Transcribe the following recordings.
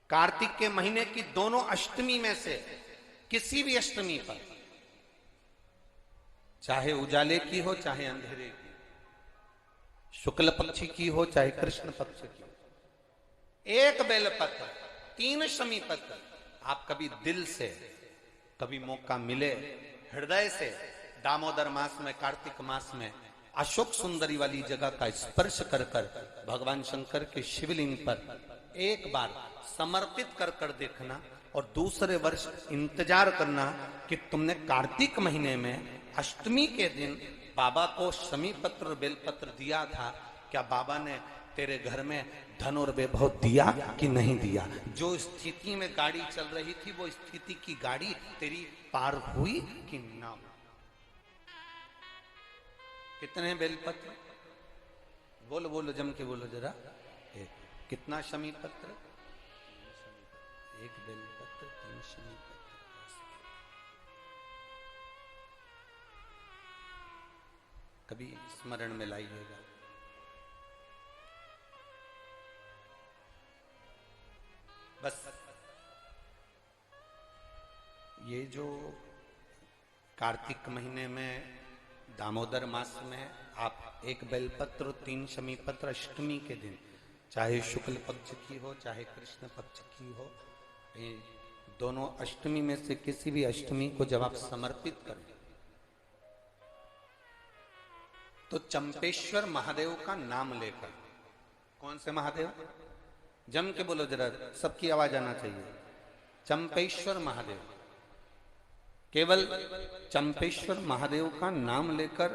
कार्तिक के महीने की दोनों अष्टमी में से किसी भी अष्टमी पर, चाहे उजाले की हो चाहे अंधेरे की, शुक्ल पक्ष की हो चाहे कृष्ण पक्ष की, एक बेलपत्र, 3 शमी पत्र आप कभी दिल से, कभी मौका मिले हृदय से, दामोदर मास में, कार्तिक मास में अशोक सुंदरी वाली जगह का स्पर्श कर कर भगवान शंकर के शिवलिंग पर एक बार समर्पित कर कर देखना, और दूसरे वर्ष इंतजार करना कि तुमने कार्तिक महीने में अष्टमी के दिन बाबा को शमी पत्र बेलपत्र दिया था, क्या बाबा ने तेरे घर में धन और वैभव दिया कि नहीं दिया? जो स्थिति में गाड़ी चल रही थी वो स्थिति की गाड़ी तेरी पार हुई कि ना? कितने बेलपत्र? बोलो बोलो, जम के बोलो जरा। कितना शमी पत्र? एक बेलपत्र, 3 शमी पत्र। कभी स्मरण में लाइएगा। बस ये जो कार्तिक महीने में दामोदर मास में आप एक बेलपत्र और 3 शमी पत्र अष्टमी के दिन, चाहे शुक्ल पक्ष की हो चाहे कृष्ण पक्ष की हो, ये दोनों अष्टमी में से किसी भी अष्टमी को जब आप समर्पित करें तो चंपेश्वर महादेव का नाम लेकर, कौन से महादेव? जम के बोलो जरा, सबकी आवाज आना चाहिए। चंपेश्वर महादेव, केवल चंपेश्वर महादेव का नाम लेकर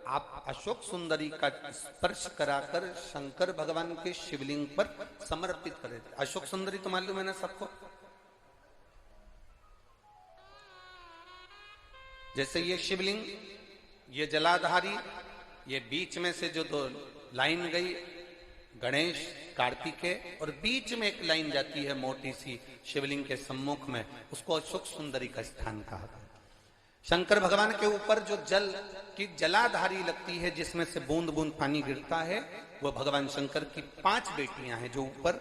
आप अशोक सुंदरी का स्पर्श कराकर शंकर भगवान के शिवलिंग पर समर्पित करें। अशोक सुंदरी तो मालूम है ना सबको? जैसे ये शिवलिंग, ये जलाधारी, ये बीच में से जो 2 लाइन गई गणेश कार्तिकेय, और बीच में एक लाइन जाती है मोटी सी शिवलिंग के सम्मुख में, उसको अशोक सुंदरी का स्थान कहा। शंकर भगवान के ऊपर जो जल की जलाधारी लगती है, जिसमें से बूंद बूंद पानी गिरता है, वो भगवान शंकर की 5 बेटियां हैं जो ऊपर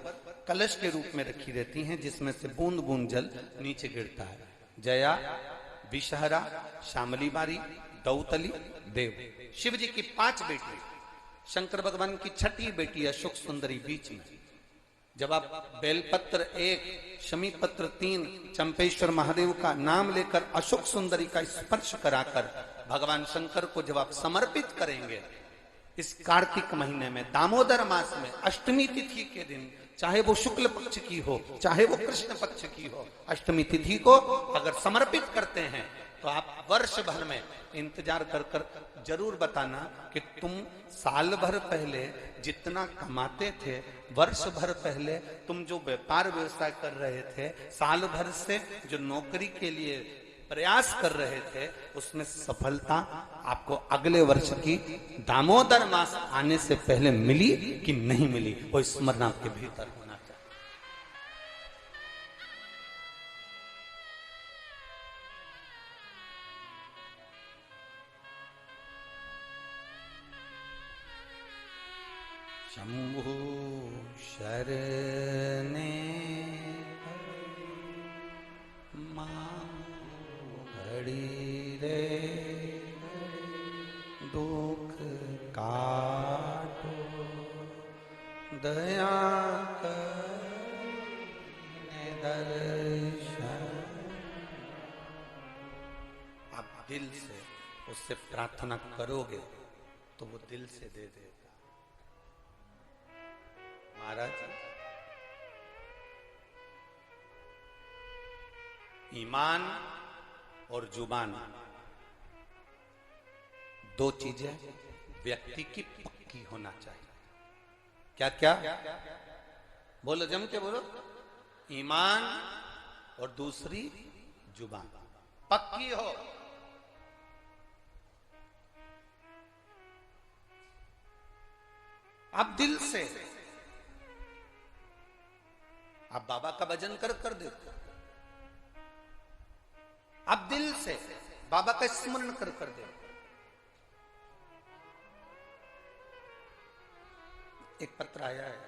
कलश के रूप में रखी रहती हैं, जिसमें से बूंद बूंद जल नीचे गिरता है। जया, विषहरा, शामली बारी, दौतली, देव। शिव जी की 5 बेटी, शंकर भगवान की 6ठी बेटी अशोक सुंदरी बीच में। जब आप बेलपत्र 1, शमी पत्र 3, चंपेश्वर महादेव का नाम लेकर अशोक सुंदरी का स्पर्श कराकर भगवान शंकर को जब आप समर्पित करेंगे इस कार्तिक महीने में, दामोदर मास में, अष्टमी तिथि के दिन, चाहे वो शुक्ल पक्ष की हो चाहे वो कृष्ण पक्ष की हो, अष्टमी तिथि को अगर समर्पित करते हैं तो आप वर्ष भर में इंतजार कर कर जरूर बताना कि तुम साल भर पहले जितना कमाते थे, वर्ष भर पहले तुम जो व्यापार व्यवसाय कर रहे थे, साल भर से जो नौकरी के लिए प्रयास कर रहे थे, उसमें सफलता आपको अगले वर्ष की दामोदर मास आने से पहले मिली कि नहीं मिली, वो स्मरण आपके भीतर होना चाहिए। शंभु शरणे घड़ी रे दुख काटो दया करने दर्शन। आप दिल से उससे प्रार्थना करोगे तो वो दिल से दे देगा। महाराज, ईमान और जुबान 2 चीजें व्यक्ति की पक्की होना चाहिए। क्या क्या? बोलो, जम के बोलो। ईमान और दूसरी जुबान पक्की हो। आप दिल से, आप बाबा का भजन कर कर देखो, आप दिल से बाबा का स्मरण कर कर देखो। एक पत्र आया है,